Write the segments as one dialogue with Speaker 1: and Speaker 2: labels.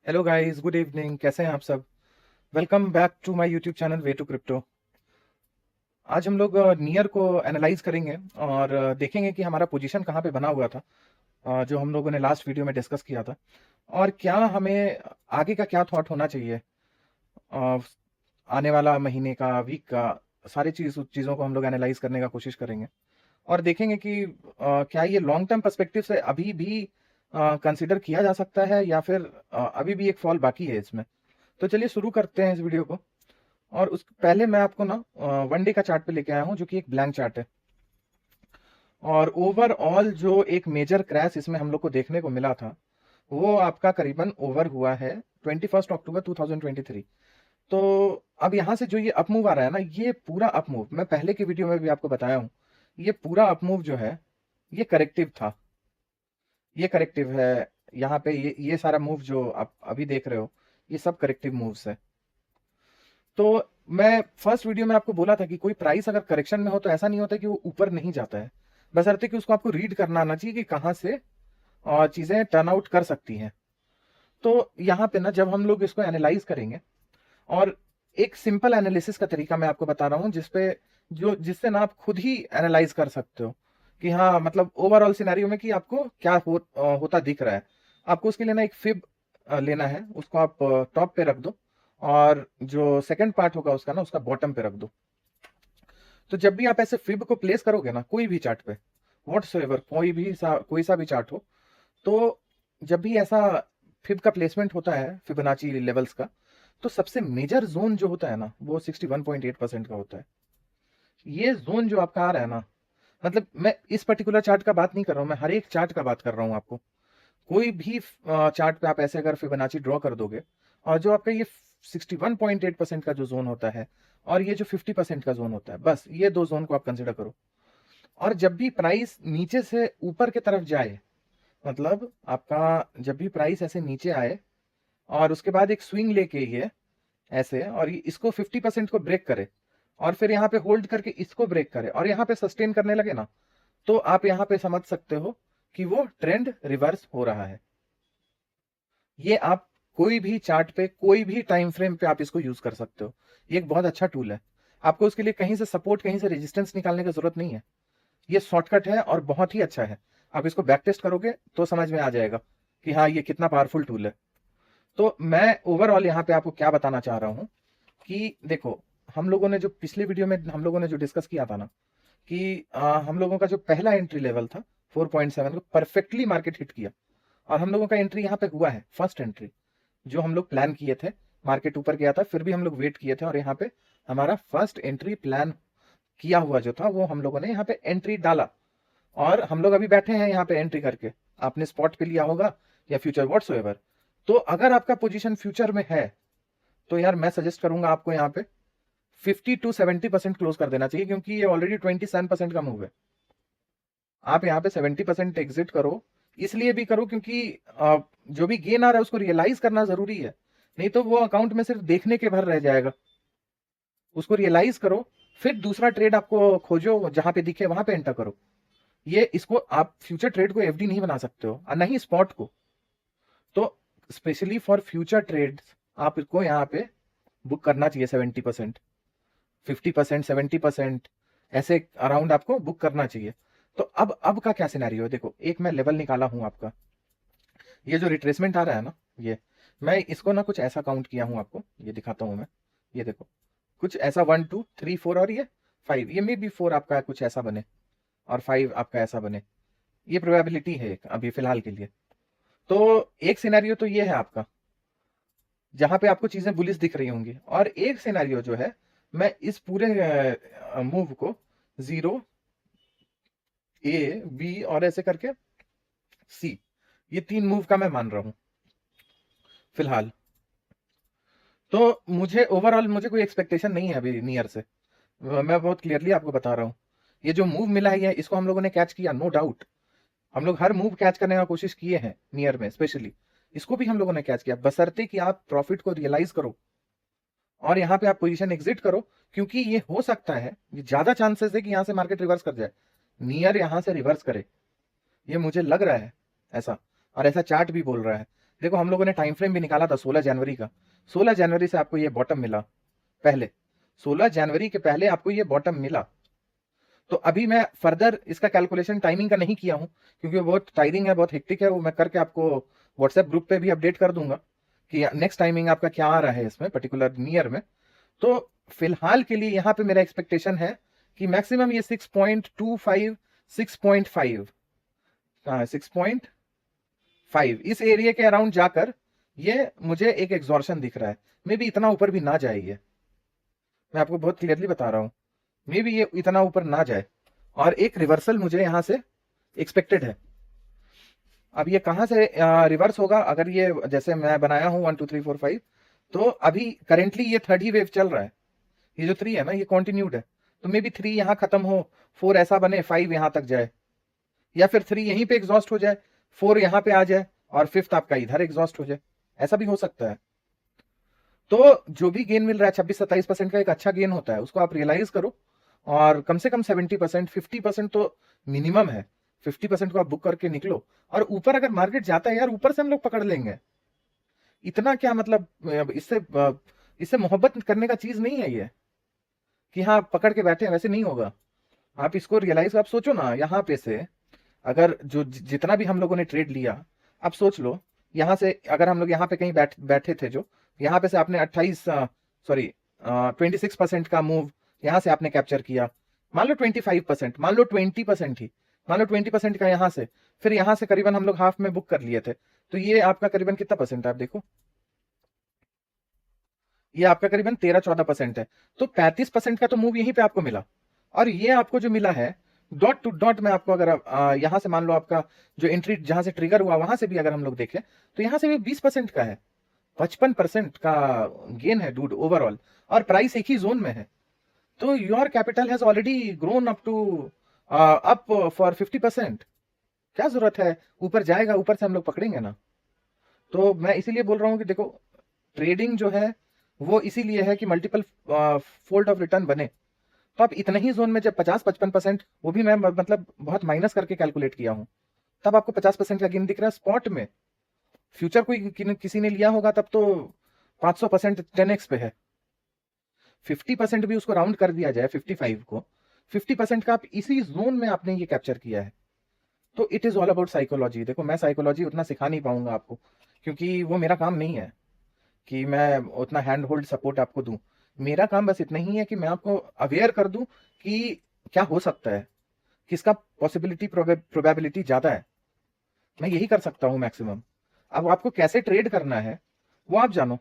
Speaker 1: Hello guys, good evening. कैसे हैं आप सब? Welcome back to my YouTube channel way to crypto. आज हम लोग नियर को एनालाइज करेंगे और देखेंगे कि हमारा पोजीशन कहाँ पे बना हुआ था, जो हम लोगों ने लास्ट वीडियो में डिस्कस किया था, और क्या हमें आगे का क्या थॉट होना चाहिए। अ, आने वाला महीने का, वीक का, सारी चीज़ों को हम लोग एनालाइज करने का कोशिश करेंगे और देखेंगे कि क्या ये लॉन्ग टर्म पर्सपेक्टिव से अभी भी कंसिडर किया जा सकता है या फिर अभी भी एक फॉल बाकी है इसमें। तो चलिए शुरू करते हैं इस वीडियो को। और उस पहले मैं आपको ना वन डे का चार्ट पे लेके आया हूँ, जो कि एक ब्लैंक चार्ट है। और ओवरऑल जो एक मेजर क्रैश इसमें हम लोग को देखने को मिला था, वो आपका करीबन ओवर हुआ है 21 अक्टूबर 2023। तो अब यहाँ से जो ये अप मूव आ रहा है ना, ये पूरा अप मूव मैं पहले की वीडियो में भी आपको बताया हूँ। ये पूरा अप मूव जो है, ये करेक्टिव था। ये करेक्टिव है। यहाँ पे ये सारा मूव जो आप अभी देख रहे हो, ये सब करेक्टिव मूव्स है। तो मैं फर्स्ट वीडियो में आपको बोला था कि कोई प्राइस अगर करेक्शन में हो तो ऐसा नहीं होता कि वो ऊपर नहीं जाता है, बशर्ते कि उसको आपको रीड करना आना चाहिए कि कहाँ से चीजें टर्न आउट कर सकती हैं। तो यहाँ पे ना जब हम लोग इसको एनालाइज करेंगे, और एक सिंपल एनालिसिस का तरीका मैं आपको बता रहा हूँ जिससे ना आप खुद ही एनालाइज कर सकते हो कि हाँ, मतलब ओवरऑल सिनेरियो में कि आपको क्या होता दिख रहा है। आपको उसके लिए ना एक फिब लेना है, उसको आप टॉप पे रख दो, और जो सेकंड पार्ट होगा उसका ना, उसका बॉटम पे रख दो। तो जब भी आप ऐसे फिब को प्लेस करोगे ना कोई भी चार्ट पे, व्हाट्सएवर कोई सा भी चार्ट हो, तो जब भी ऐसा फिब का प्लेसमेंट होता है, फिबोनाची लेवल्स का, तो सबसे मेजर जोन जो होता है ना, वो 61.8% का होता है। ये जोन जो आपका आ रहा है ना, मतलब मैं इस पर्टिकुलर चार्ट का बात नहीं कर रहा हूं, मैं हर एक चार्ट का बात कर रहा हूं आपको। कोई भी चार्ट पे आप ऐसे अगर फिबोनाची ड्रॉ कर दोगे, और जो आपका ये 61.8% का जो जोन होता है, और ये जो 50% का जोन होता है, बस ये दो जोन को आप कंसिडर करो। और जब भी प्राइस नीचे से ऊपर की तरफ जाए, मतलब आपका जब भी प्राइस ऐसे नीचे आए और उसके बाद एक स्विंग लेके ये ऐसे, और ये इसको 50% को ब्रेक करे, और फिर यहाँ पे होल्ड करके इसको ब्रेक करे और यहाँ पे सस्टेन करने लगे ना, तो आप यहाँ पे समझ सकते हो कि वो ट्रेंड रिवर्स हो रहा है। ये आप कोई भी चार्ट पे, कोई भी टाइम फ्रेम पे आप इसको यूज कर सकते हो। ये एक बहुत अच्छा टूल है। आपको उसके लिए कहीं से सपोर्ट, कहीं से रेजिस्टेंस निकालने की जरूरत नहीं है। ये शॉर्टकट है और बहुत ही अच्छा है। आप इसको बैक टेस्ट करोगे तो समझ में आ जाएगा कि हाँ, ये कितना पावरफुल टूल है। तो मैं ओवरऑल यहाँ पे आपको क्या बताना चाह रहा हूँ कि देखो, हम लोगों ने जो पिछले वीडियो में हम लोगों ने जो डिस्कस किया था ना, कि हम लोगों का जो पहला एंट्री लेवल था 4.7 को परफेक्टली मार्केट हिट किया, और हम लोगों का एंट्री यहाँ पे हुआ है, फर्स्ट एंट्री जो हम लोग प्लान किए थे। मार्केट ऊपर गया था, फिर भी हम लोग वेट किए थे, और यहाँ पे हमारा फर्स्ट एंट्री प्लान किया हुआ जो था, वो हम लोगों ने यहाँ पे एंट्री डाला। और हम लोग अभी बैठे हैं यहाँ पे एंट्री करके। आपने स्पॉट पे लिया होगा या फ्यूचर, व्हाट्सएवर। तो अगर आपका पोजीशन फ्यूचर में है, तो यार मैं सजेस्ट करूंगा आपको यहाँ पे 50 to 70% क्लोज कर देना चाहिए, क्योंकि ये ऑलरेडी 27% का मूव है। आप यहाँ पे 70% एग्जिट करो। इसलिए भी करो क्योंकि जो भी गेन आ रहा है उसको रियलाइज करना जरूरी है, नहीं तो वो अकाउंट में सिर्फ देखने के भर रह जाएगा। उसको रियलाइज करो, फिर दूसरा ट्रेड आपको खोजो, जहां पे दिखे वहां पे एंटर करो। ये इसको आप फ्यूचर ट्रेड को एफडी नहीं बना सकते हो, और नहीं स्पॉट को। तो स्पेशली फॉर फ्यूचर ट्रेड आपको यहाँ पे बुक करना चाहिए 70%, 50%, 70%, ऐसे अराउंड आपको बुक करना चाहिए। तो अब का क्या सिनेरियो है, देखो एक मैं लेवल निकाला हूं आपका। ये जो रिट्रेसमेंट आ रहा है ना, ये मैं इसको ना कुछ ऐसा काउंट किया हूं, आपको ये दिखाता हूं मैं। ये देखो, कुछ ऐसा 1 2 3 4, और ये 5, ये मे बी 4 आपका कुछ ऐसा बने, और 5 आपका ऐसा बने। ये प्रोबेबिलिटी है एक अभी फिलहाल के लिए। तो एक सिनेरियो तो ये है आपका, जहां पे आपको चीजें बुलिश दिख रही होंगी, और एक सिनेरियो जो है, मैं इस पूरे मूव को 0 A B और ऐसे करके C, ये 3 मूव का मैं मान रहा हूं फिलहाल। तो मुझे ओवरऑल मुझे कोई एक्सपेक्टेशन नहीं है अभी नियर से। मैं बहुत क्लियरली आपको बता रहा हूँ, ये जो मूव मिला है, ये इसको हम लोगों ने कैच किया, नो डाउट। हम लोग हर मूव कैच करने का कोशिश किए हैं नियर में, स्पेशली इसको भी हम लोगों ने कैच किया, बशर्ते कि आप प्रॉफिट को रियलाइज करो और यहाँ पे आप पोजीशन एग्जिट करो। क्योंकि ये हो सकता है, ये ज्यादा चांसेस है कि यहाँ से मार्केट रिवर्स कर जाए, नियर यहाँ से रिवर्स करे। ये मुझे लग रहा है ऐसा, और ऐसा चार्ट भी बोल रहा है। देखो हम लोगों ने टाइम फ्रेम भी निकाला था 16 जनवरी का, 16 जनवरी से आपको ये बॉटम मिला, पहले 16 जनवरी के पहले आपको ये बॉटम मिला। तो अभी मैं फर्दर इसका कैलकुलेशन टाइमिंग का नहीं किया हूं, क्योंकि वो बहुत टायरिंग है, बहुत हेक्टिक है, वो मैं करके आपको व्हाट्सएप ग्रुप पे भी अपडेट कर दूंगा कि नेक्स्ट टाइमिंग आपका क्या आ रहा है इसमें पर्टिकुलर नियर में। तो फिलहाल के लिए यहाँ पे मेरा एक्सपेक्टेशन है कि मैक्सिमम ये 6.25 6.5 6.5 इस एरिया के अराउंड जाकर ये मुझे एक एग्जॉर्शन दिख रहा है। मे भी इतना ऊपर भी ना जाए, ये मैं आपको बहुत क्लियरली बता रहा हूँ, मे भी ये इतना ऊपर ना जाए, और एक रिवर्सल मुझे यहाँ से एक्सपेक्टेड है। अब ये कहाँ से रिवर्स होगा, अगर ये जैसे मैं बनाया हूँ 1 2 3 4 5, तो अभी करेंटली ये थर्ड ही वेव चल रहा है, ये जो 3 है ना ये कॉन्टिन्यूड है, तो मे बी 3 यहाँ खत्म हो, 4 ऐसा बने, 5 यहाँ तक जाए, या फिर 3 यहीं पे एग्जॉस्ट हो जाए, 4 यहाँ पे आ जाए, और 5th आपका इधर एग्जॉस्ट हो जाए, ऐसा भी हो सकता है। तो जो भी गेन मिल रहा है 26-27% का एक अच्छा गेन होता है, उसको आप रियलाइज करो, और कम से कम 70% 50% तो मिनिमम है, 50% को आप बुक करके निकलो। और ऊपर अगर मार्केट जाता है यार, ऊपर से हम लोग पकड़ लेंगे, इतना क्या मतलब, इससे मोहब्बत करने का चीज नहीं है ये कि हाँ पकड़ के बैठे हैं, वैसे नहीं होगा। आप इसको रियलाइज, आप सोचो ना, यहाँ पे से अगर जो जितना भी हम लोगों ने ट्रेड लिया, आप सोच लो, यहाँ से अगर हम लोग यहाँ पे कहीं बैठे थे, जो यहाँ पे से आपने 26% का मूव यहाँ से आपने कैप्चर किया, मान लो 25%, मान लो 20% ही, मान लो 20% का यहाँ से, फिर यहाँ से करीबन हम लोग हाफ में बुक कर लिए थे, तो ये आपका करीबन कितना परसेंट है, आप देखो, ये आपका करीबन 13-14% है। तो 35% का तो मूव यहीं पे आपको मिला, और ये आपको जो मिला है डॉट टू डॉट में आपको, अगर यहां से मान लो आपका जो एंट्री जहां से ट्रिगर हुआ वहां से भी अगर हम लोग देखें, तो यहां से भी 20% का है, 55% का गेन है डूड ओवरऑल, और प्राइस एक ही जोन में है। तो your capital has already grown up to up for 50%। क्या जरूरत है, ऊपर जाएगा, ऊपर से हम लोग पकड़ेंगे ना। तो मैं इसीलिए बोल रहा हूँ कि देखो, ट्रेडिंग जो है वो इसीलिए है कि मल्टीपल फोल्ड ऑफ रिटर्न बने। तो आप इतने ही जोन में जब 50-55%, वो भी मैं मतलब बहुत माइनस करके कैलकुलेट किया हूं, तब आपको 50% का गेन दिख रहा है स्पॉट में। फ्यूचर कोई किसी ने लिया होगा तब तो 500% 10x पे है। 50% भी उसको राउंड कर दिया जाए 55 को, 50% का आप इसी जोन में आपने ये कैप्चर किया है। तो it is all about psychology. देखो मैं साइकोलॉजी उतना सिखा नहीं पाऊंगा आपको, क्योंकि वो मेरा काम नहीं है कि मैं उतना हैंड होल्ड सपोर्ट आपको दूं। मेरा काम बस इतना ही है कि मैं आपको अवेयर कर दूं कि क्या हो सकता है, किसका पॉसिबिलिटी प्रोबेबिलिटी ज्यादा है, मैं यही कर सकता हूं मैक्सिमम। अब आपको कैसे ट्रेड करना है वो आप जानो,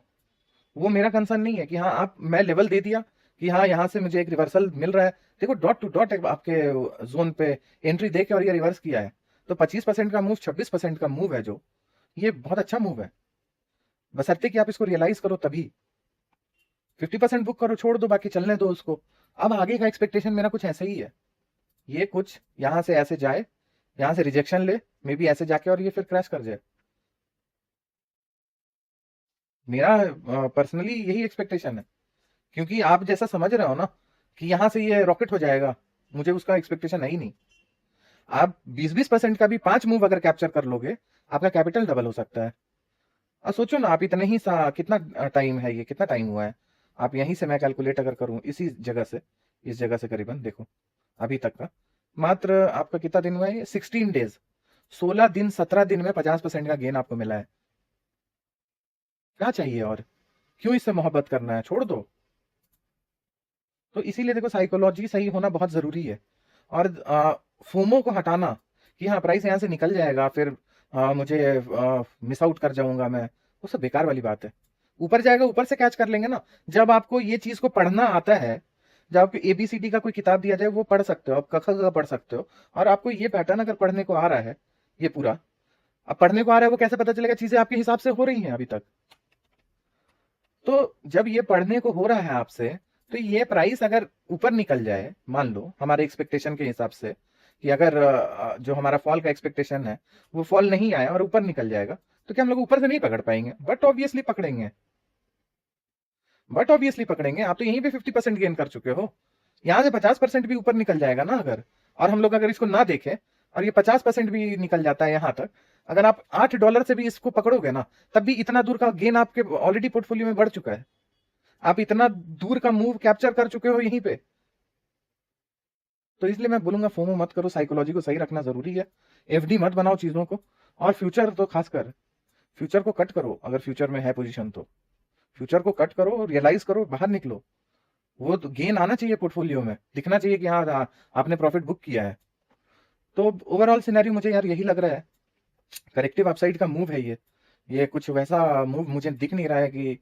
Speaker 1: वो मेरा कंसर्न नहीं है कि हाँ आप, मैं लेवल दे दिया कि हाँ यहाँ से मुझे एक रिवर्सल मिल रहा है, देखो डॉट टू डॉट आपके जोन पे एंट्री देके और ये रिवर्स किया है, तो 25% का मूव 26% का मूव है, जो ये बहुत अच्छा मूव है, बशर्ते कि आप इसको रियलाइज करो तभी। 50% बुक करो, छोड़ दो, बाकी चलने दो उसको। अब आगे का एक्सपेक्टेशन मेरा कुछ ऐसे ही है, ये कुछ यहां से ऐसे जाए, यहां से रिजेक्शन ले, मे बी ऐसे जाके और ये फिर क्रैश कर जाए। मेरा पर्सनली यही एक्सपेक्टेशन है, क्योंकि आप जैसा समझ रहे हो ना कि यहां से ये रॉकेट हो जाएगा, मुझे उसका एक्सपेक्टेशन है ही नहीं। आप 20-20% का भी 5 मूव अगर कैप्चर कर लोगे, आपका कैपिटल डबल हो सकता है। और सोचो ना, आप इतने ही कितना टाइम है, ये कितना टाइम हुआ है, आप यहीं से, मैं कैलकुलेट अगर करूं इसी जगह से, इस जगह से करीबन देखो अभी तक का, मात्र आपका कितना दिन हुआ है, 16 डेज, 16 दिन 17 दिन में 50% का गेन आपको मिला है। क्या चाहिए और, क्यों इससे मोहब्बत करना है, छोड़ दो। तो इसीलिए देखो साइकोलॉजी सही होना बहुत जरूरी है। और फोमो को हटाना कि हाँ प्राइस यहाँ से निकल जाएगा, फिर मुझे मिस आउट कर जाऊंगा मैं, वो सब बेकार वाली बात है। ऊपर जाएगा, ऊपर से कैच कर लेंगे ना। जब आपको ये चीज को पढ़ना आता है, जब आपको एबीसीडी का कोई किताब दिया जाए वो पढ़ सकते हो, आप क ख ग पढ़ सकते हो, और आपको ये पैटर्न अगर पढ़ने को आ रहा है, ये पूरा अब पढ़ने को आ रहा है, वो कैसे पता चलेगा, चीजें आपके हिसाब से हो रही हैं अभी तक। तो जब ये पढ़ने को हो रहा है आपसे, तो ये प्राइस अगर ऊपर निकल जाए, मान लो हमारे एक्सपेक्टेशन के हिसाब से कि अगर जो हमारा फॉल का एक्सपेक्टेशन है वो फॉल नहीं आया और ऊपर निकल जाएगा, तो क्या हम लोग ऊपर से नहीं पकड़ पाएंगे? बट ऑब्वियसली पकड़ेंगे, बट ऑब्वियसली पकड़ेंगे। आप तो यहीं पे 50% गेन कर चुके हो, यहां से 50% भी ऊपर निकल जाएगा ना अगर, और हम लोग अगर इसको ना देखें और ये 50% भी निकल जाता है यहाँ तक, अगर आप $8 से भी इसको पकड़ोगे ना, तब भी इतना दूर का गेन आपके ऑलरेडी पोर्टफोलियो में बढ़ चुका है। आप इतना दूर का मूव कैप्चर कर चुके हो यहीं पे। तो इसलिए मैं बोलूंगा फोमो मत करो, साइकोलॉजी को सही रखना जरूरी है। एफडी मत बनाओ चीजों को, और फ्यूचर तो खासकर फ्यूचर को कट करो। अगर फ्यूचर में है पोजीशन तो फ्यूचर को कट करो, रियलाइज करो, बाहर निकलो। वो तो गेन आना चाहिए पोर्टफोलियो में, दिखना चाहिए कि हाँ आपने प्रॉफिट बुक किया है। तो ओवरऑल सिनेरियो मुझे यार यही लग रहा है, करेक्टिव अपसाइड का मूव है ये कुछ वैसा मूव मुझे दिख नहीं रहा है कि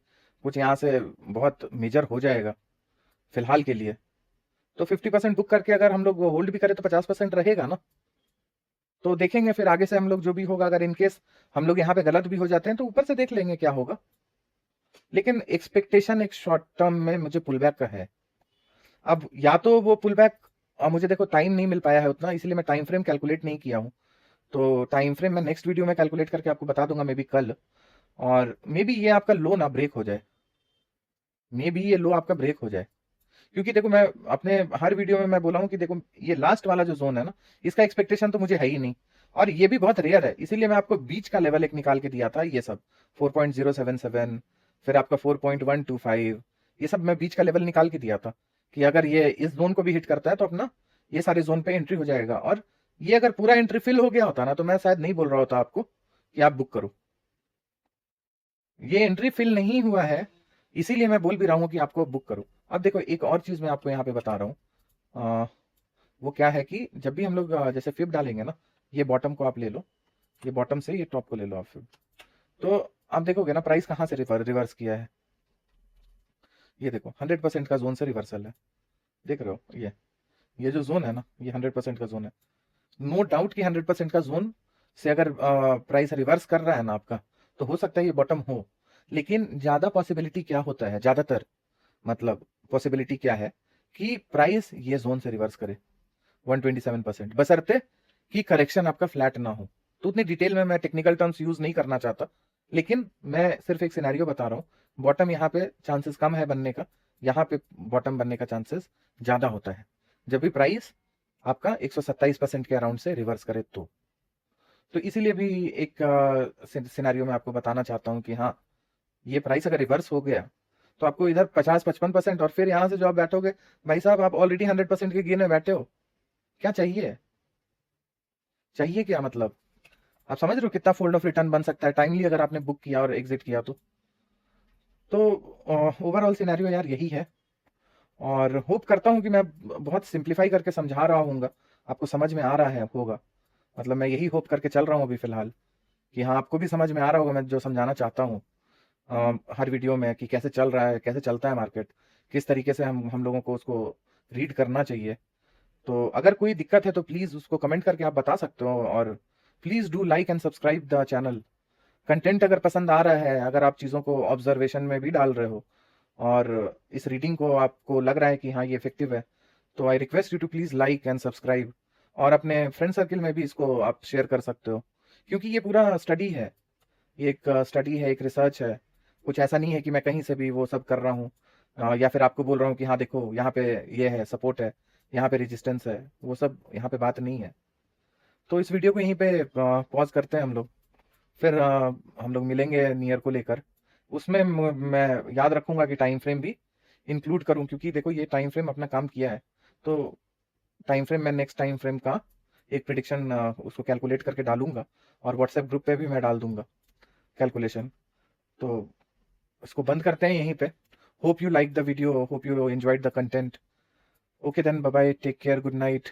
Speaker 1: कुछ यहाँ से बहुत मेजर हो जाएगा फिलहाल के लिए। तो 50% बुक करके अगर हम लोग होल्ड भी करें तो 50% रहेगा ना। तो देखेंगे फिर आगे से हम लोग जो भी होगा, अगर इनकेस हम लोग यहाँ पे गलत भी हो जाते हैं तो ऊपर से देख लेंगे क्या होगा। लेकिन एक्सपेक्टेशन एक शॉर्ट टर्म में मुझे पुल बैक का है। अब या तो वो पुल बैक, मुझे देखो टाइम नहीं मिल पाया है उतना, इसलिए मैं टाइम फ्रेम कैलकुलेट नहीं किया हूँ। तो टाइम फ्रेम मैं नेक्स्ट वीडियो में कैलकुलेट करके आपको बता दूंगा, मे बी कल। और मे बी ये आपका लो ना ब्रेक हो जाए, मे बी ये लो आपका ब्रेक हो जाए। क्योंकि देखो मैं अपने हर वीडियो में मैं बोला हूँ कि देखो ये लास्ट वाला जो जोन है ना, इसका एक्सपेक्टेशन तो मुझे है ही नहीं, और ये भी बहुत रेयर है। इसीलिए मैं आपको बीच का लेवल एक निकाल के दिया था, ये सब 4.077, फिर आपका 4.125, ये सब मैं बीच का लेवल निकाल के दिया था कि अगर ये इस जोन को भी हिट करता है तो अपना ये सारे जोन पे एंट्री हो जाएगा। और ये अगर पूरा एंट्री फिल हो गया होता ना तो मैं शायद नहीं बोल रहा होता आपको कि आप बुक करो। ये एंट्री फिल नहीं हुआ है, इसीलिए मैं बोल भी रहा हूँ कि आपको बुक करो। अब देखो एक और चीज मैं आपको यहाँ पे बता रहा हूँ, वो क्या है कि जब भी हम लोग जैसे फिब डालेंगे ना, ये बॉटम को आप ले लो, ये बॉटम से ये टॉप को ले लो आप फिब। तो आप देखोगे ना प्राइस कहाँ से रिवर्स किया है, ये देखो 100% का जोन से रिवर्सल है। देख रहे हो ये जो जोन है ना, ये 100% का जोन है। नो डाउट कि 100% का जोन से अगर प्राइस रिवर्स कर रहा है ना आपका, तो हो सकता है ये बॉटम हो। लेकिन ज्यादा पॉसिबिलिटी क्या होता है, ज्यादातर मतलब पॉसिबिलिटी क्या है कि प्राइस ये जोन से रिवर्स करे 127%, बशर्ते कि करेक्शन आपका फ्लैट ना हो। तो उतनी डिटेल में मैं टेक्निकल टर्म्स यूज नहीं करना चाहता, लेकिन मैं सिर्फ एक सिनेरियो बता रहा हूँ। बॉटम यहाँ पे चांसेस कम है बनने का, यहाँ पे बॉटम बनने का चांसेस ज्यादा होता है जब भी प्राइस आपका 127% के अराउंड से रिवर्स करे तो इसीलिए भी एक सिनेरियो में आपको बताना चाहता हूँ कि हाँ, ये प्राइस अगर रिवर्स हो गया तो आपको इधर 50-55%, और फिर यहाँ से जो आप बैठोगे भाई साहब, आप ऑलरेडी 100% के गेन में बैठे हो। क्या चाहिए, चाहिए क्या मतलब? आप समझ रहे हो कितना फोल्ड ऑफ रिटर्न बन सकता है टाइमली अगर आपने बुक किया और एग्जिट किया तो ओवरऑल सिनेरियो यार यही है। और होप करता हूँ कि मैं बहुत सिंप्लीफाई करके समझा रहा हूँ, आपको समझ में आ रहा है होगा। मतलब मैं यही होप करके चल रहा हूँ अभी फिलहाल कि हाँ आपको भी समझ में आ रहा होगा मैं जो समझाना चाहता हूँ हर वीडियो में, कि कैसे चल रहा है, कैसे चलता है मार्केट, किस तरीके से हम लोगों को उसको रीड करना चाहिए। तो अगर कोई दिक्कत है तो प्लीज़ उसको कमेंट करके आप बता सकते हो, और please do like and subscribe the channel. Content अगर पसंद आ रहा है, अगर आप चीज़ों को ऑब्जर्वेशन में भी डाल रहे हो और इस रीडिंग को आपको लग रहा है कि हाँ ये इफेक्टिव है, तो I request you to please like and subscribe. और अपने फ्रेंड सर्किल में भी इसको आप शेयर कर सकते हो, क्योंकि ये पूरा स्टडी है, ये एक स्टडी है, एक रिसर्च है। कुछ ऐसा नहीं है कि मैं कहीं से भी वो सब कर रहा हूँ, या फिर आपको बोल रहा हूँ कि हाँ देखो यहाँ पे ये है सपोर्ट है, यहाँ पे रेजिस्टेंस है, वो सब यहाँ पे बात नहीं है। तो इस वीडियो को यहीं पे पॉज करते हैं हम लोग, फिर हम लोग मिलेंगे नियर को लेकर। उसमें मैं याद रखूंगा कि टाइम फ्रेम भी इंक्लूड करूं, क्योंकि देखो ये टाइम फ्रेम अपना काम किया है। तो टाइम फ्रेम मैं नेक्स्ट टाइम फ्रेम का एक प्रिडिक्शन उसको कैलकुलेट करके डालूंगा, और व्हाट्सएप ग्रुप पे भी मैं डाल दूंगा कैलकुलेशन। तो इसको बंद करते हैं यहीं पे। Hope you like the video, hope you enjoyed the content. Okay then, bye bye, take care, good night.